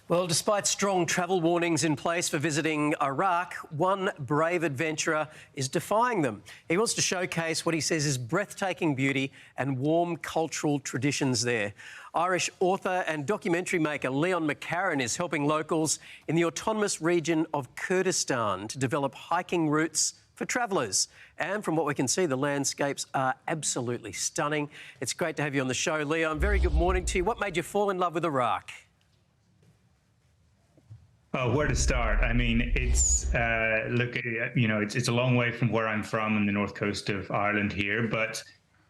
Well, despite strong travel warnings in place for visiting Iraq, one brave adventurer is defying them. He wants to showcase what he says is breathtaking beauty and warm cultural traditions there. Irish author and documentary maker Leon McCarron is helping locals in the autonomous region of Kurdistan to develop hiking routes for travellers. And from what we can see, the landscapes are absolutely stunning. It's great to have you on the show, Leon. Very good morning to you. What made you fall in love with Iraq? Oh, where to start? I mean, it's it's a long way from where I'm from in the north coast of Ireland here, but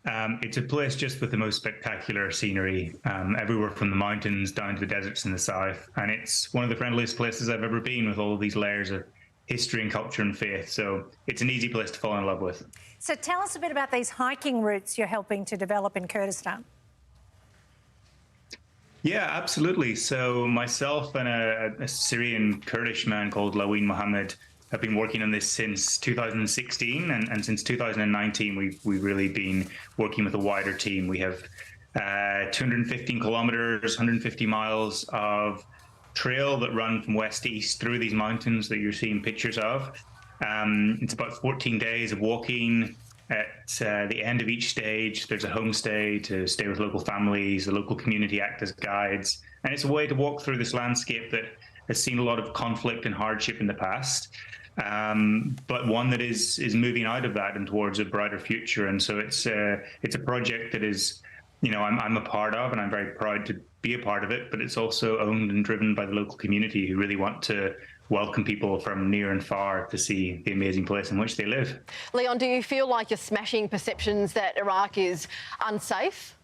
it's a place just with the most spectacular scenery, everywhere from the mountains down to the deserts in the south. And it's one of the friendliest places I've ever been, with all of these layers of history and culture and faith. So it's an easy place to fall in love with. So tell us a bit about these hiking routes you're helping to develop in Kurdistan. Yeah, absolutely. So myself and a Syrian Kurdish man called Laween Mohammed have been working on this since 2016, and since 2019 we've really been working with a wider team. We have 215 kilometers, 150 miles of trail that run from west to east through these mountains that you're seeing pictures of. It's about 14 days of walking. At the end of each stage, there's a homestay to stay with local families. The local community act as guides. And it's a way to walk through this landscape that has seen a lot of conflict and hardship in the past, but one that is moving out of that and towards a brighter future. And so it's a project that is, I'm a part of, and I'm very proud to be a part of it, but it's also owned and driven by the local community, who really want to welcome people from near and far to see the amazing place in which they live. Leon, do you feel like you're smashing perceptions that Iraq is unsafe?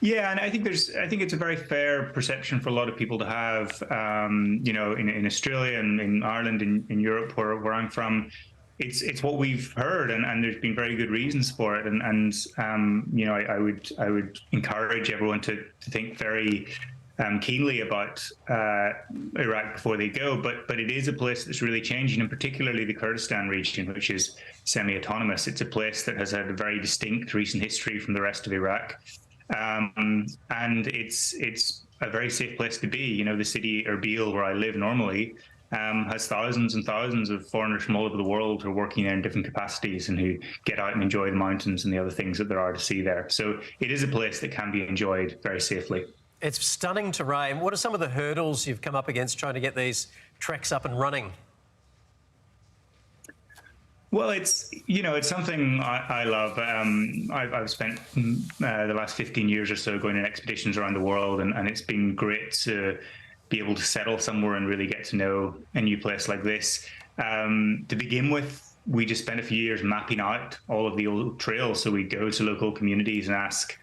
Yeah, and I think it's a very fair perception for a lot of people to have. In Australia and in Ireland, in Europe, where I'm from, it's what we've heard, and there's been very good reasons for it. I would encourage everyone to think very keenly about Iraq before they go, but it is a place that's really changing, and particularly the Kurdistan region, which is semi-autonomous. It's a place that has had a very distinct recent history from the rest of Iraq, and it's a very safe place to be. The city Erbil, where I live normally, has thousands and thousands of foreigners from all over the world who are working there in different capacities and who get out and enjoy the mountains and the other things that there are to see there. So it is a place that can be enjoyed very safely. It's stunning terrain. What are some of the hurdles you've come up against trying to get these treks up and running? Well, it's something I love. I've spent the last 15 years or so going on expeditions around the world, and it's been great to be able to settle somewhere and really get to know a new place like this. To begin with, we just spent a few years mapping out all of the old trails. So we'd go to local communities and ask,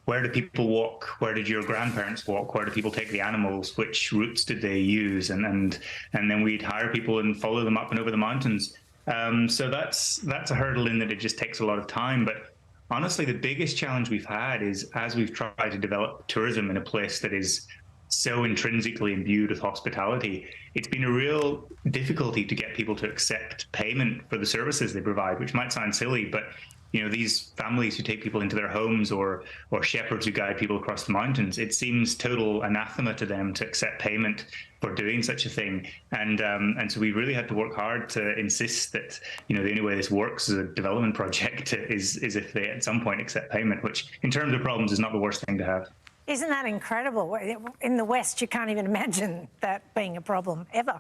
where do people walk? Where did your grandparents walk? Where do people take the animals? Which routes did they use? And then we'd hire people and follow them up and over the mountains. So that's a hurdle in that it just takes a lot of time. But honestly, the biggest challenge we've had is, as we've tried to develop tourism in a place that is so intrinsically imbued with hospitality, it's been a real difficulty to get people to accept payment for the services they provide, which might sound silly, but these families who take people into their homes, or shepherds who guide people across the mountains, it seems total anathema to them to accept payment for doing such a thing. And so we really had to work hard to insist that, the only way this works as a development project is if they at some point accept payment, which in terms of problems is not the worst thing to have. Isn't that incredible? In the West, you can't even imagine that being a problem ever.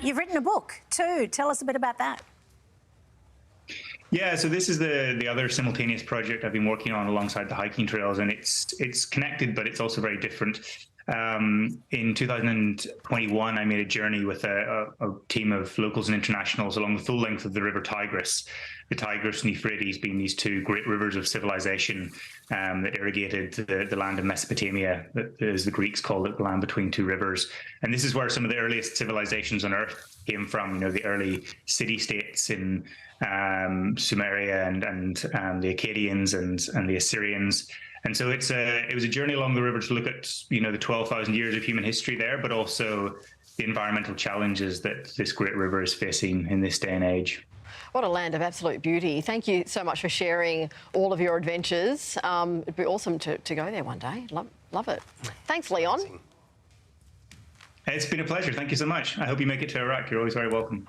You've written a book too. Tell us a bit about that. Yeah, so this is the other simultaneous project I've been working on alongside the hiking trails, and it's connected, but it's also very different. In 2021, I made a journey with a team of locals and internationals along the full length of the river Tigris. The Tigris and Euphrates being these two great rivers of civilization that irrigated the land of Mesopotamia, as the Greeks called it, the land between two rivers. And this is where some of the earliest civilizations on Earth came from. The early city-states in Sumeria and the Akkadians and the Assyrians. And so it was a journey along the river to look at the 12,000 years of human history there, but also the environmental challenges that this great river is facing in this day and age. What a land of absolute beauty. Thank you so much for sharing all of your adventures. It'd be awesome to go there one day. Love it. Thanks, Leon. It's been a pleasure. Thank you so much. I hope you make it to Iraq. You're always very welcome.